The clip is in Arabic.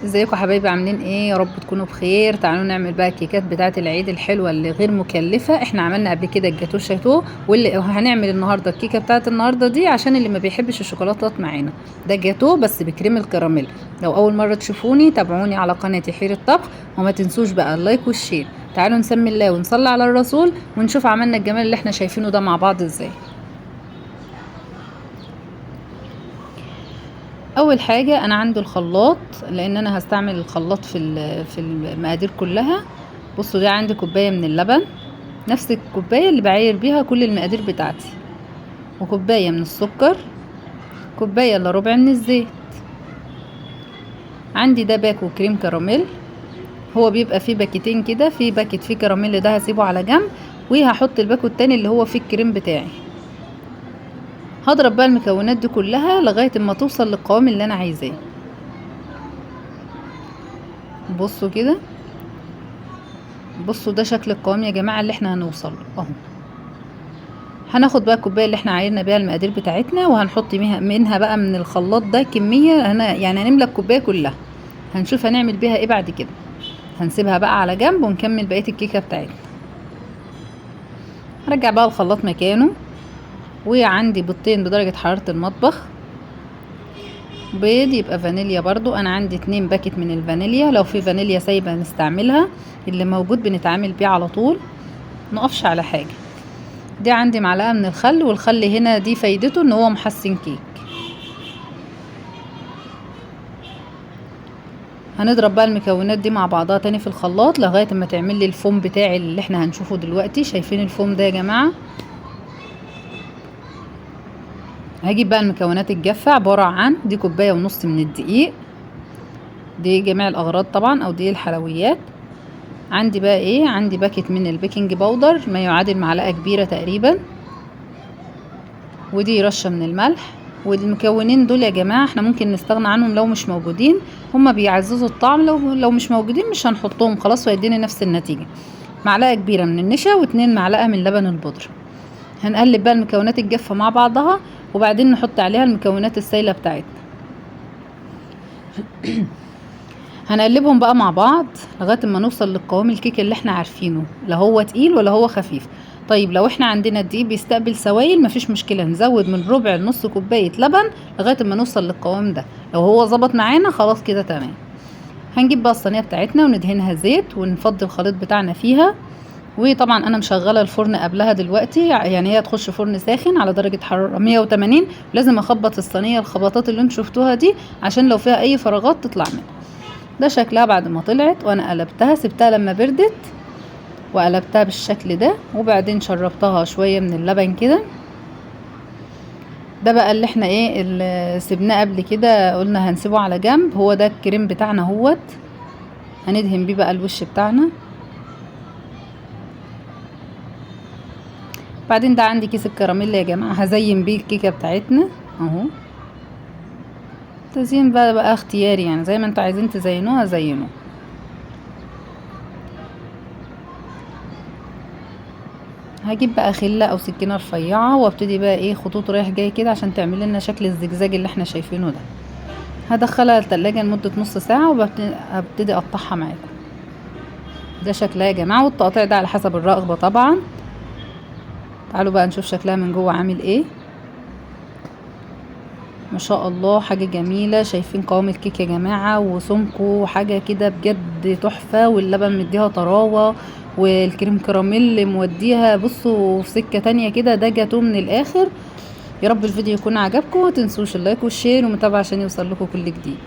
ازيكم حبايبي، عاملين ايه؟ يا رب تكونوا بخير. تعالوا نعمل بقى الكيكات بتاعه العيد الحلوه اللي غير مكلفه. احنا عملنا قبل كده الجاتو شاتو، واللي هنعمل النهارده الكيكه بتاعه النهارده دي عشان اللي ما بيحبش الشوكولاتات معانا. ده جاتو بس بكريم الكراميل. لو اول مره تشوفوني تابعوني على قناتي حير الطبخ، وما تنسوش بقى اللايك والشير. تعالوا نسمي الله ونصلي على الرسول ونشوف عملنا الجمال اللي احنا شايفينه ده مع بعض ازاي. اول حاجه انا عندي الخلاط، لان انا هستعمل الخلاط في المقادير كلها. بصوا، ده عندي كوبايه من اللبن، نفس الكوبايه اللي بعاير بيها كل المقادير بتاعتي، وكوبايه من السكر، كوبايه الا ربع من الزيت. عندي ده باكو كريم كراميل، هو بيبقى فيه باكيتين كده، في باكيت فيه كراميل ده هسيبه على جنب، وهحط الباكو التاني اللي هو فيه الكريم بتاعي. هضرب بقى المكونات دي كلها لغايه اما توصل للقوام اللي انا عايزاه. بصوا كده، بصوا ده شكل القوام يا جماعه اللي احنا هنوصل اهو. هناخد بقى الكوبايه اللي احنا عايرنا بيها المقادير بتاعتنا، وهنحط منها بقى من الخلاط ده كميه. يعني هنملى الكوبايه كلها. هنشوف هنعمل بيها ايه بعد كده. هنسيبها بقى على جنب ونكمل بقيه الكيكه بتاعتنا. هرجع بقى الخلاط مكانه، وعندي بيضتين بدرجه حراره المطبخ. بيض يبقى فانيليا برضو، انا عندي 2 باكت من الفانيليا، لو في فانيليا سايبه نستعملها، اللي موجود بنتعامل بيه على طول، نقفش على حاجه. دي عندي معلقه من الخل، والخل هنا دي فايدته ان هو محسن كيك. هنضرب بقى المكونات دي مع بعضها تاني في الخلاط لغايه ما تعمل لي الفوم بتاعي اللي احنا هنشوفه دلوقتي. شايفين الفوم ده يا جماعه؟ هجيب بقى المكونات الجافه، عباره عن دي كوبايه ونص من الدقيق، دي جميع الاغراض طبعا، او دي الحلويات. عندي بقى ايه؟ عندي باكت من البيكنج باودر ما يعادل معلقه كبيره تقريبا، ودي رشه من الملح. والمكونين دول يا جماعه احنا ممكن نستغنى عنهم لو مش موجودين، هما بيعززوا الطعم. لو مش موجودين مش هنحطهم خلاص، ويديني نفس النتيجه. معلقه كبيره من النشا و2 معلقه من لبن البودره. هنقلب بقى المكونات الجافه مع بعضها، وبعدين نحط عليها المكونات السايله بتاعتنا. هنقلبهم بقى مع بعض لغايه ما نوصل للقوام الكيك اللي احنا عارفينه، لا هو تقيل ولا هو خفيف. طيب لو احنا عندنا الدقيق بيستقبل سوائل مفيش مشكله، نزود من ربع لنص كوبايه لبن لغايه ما نوصل للقوام ده. لو هو ظبط معانا خلاص كده تمام. هنجيب بقى الصينيه بتاعتنا وندهنها زيت، ونفضي الخليط بتاعنا فيها. وطبعا انا مشغله الفرن قبلها دلوقتي، يعني هي تخش فرن ساخن على درجه حراره 180. لازم اخبط الصينيه الخبطات اللي انتوا شفتوها دي عشان لو فيها اي فراغات تطلع منها. ده شكلها بعد ما طلعت، وانا قلبتها سبتها لما بردت، وقلبتها بالشكل ده، وبعدين شربتها شويه من اللبن كده. ده بقى اللي احنا ايه اللي سيبناه قبل كده، قلنا هنسيبه على جنب. هو ده الكريم بتاعنا اهوت، هندهن بيه بقى الوش بتاعنا. بعدين ده عندي كيس الكراميل يا جماعه، هزين بيه الكيكه بتاعتنا اهو. تزيين بقى اختياري، يعني زي ما انتوا عايزين تزينوها زينوه. هجيب بقى خله او سكينه رفيعه، وابتدي بقى ايه خطوط رايح جاي كده عشان تعمل لنا شكل الزجزاج اللي احنا شايفينه ده. هدخلها التلاجة لمده نص ساعه، وابتدي اقطعها معاكم. ده شكلها يا جماعه، والتقطيع ده على حسب الرغبه طبعا. تعالوا بقى نشوف شكلها من جوه عامل ايه. ما شاء الله، حاجه جميله. شايفين قوام الكيك يا جماعه وسمكه حاجه كده بجد تحفه، واللبن مديها طراوه، والكريم كراميل موديها بصوا في سكه تانية كده. ده جاتوه من الاخر. يا رب الفيديو يكون عجبكم، ومتنسوش اللايك والشير ومتابعة عشان يوصل لكم كل جديد.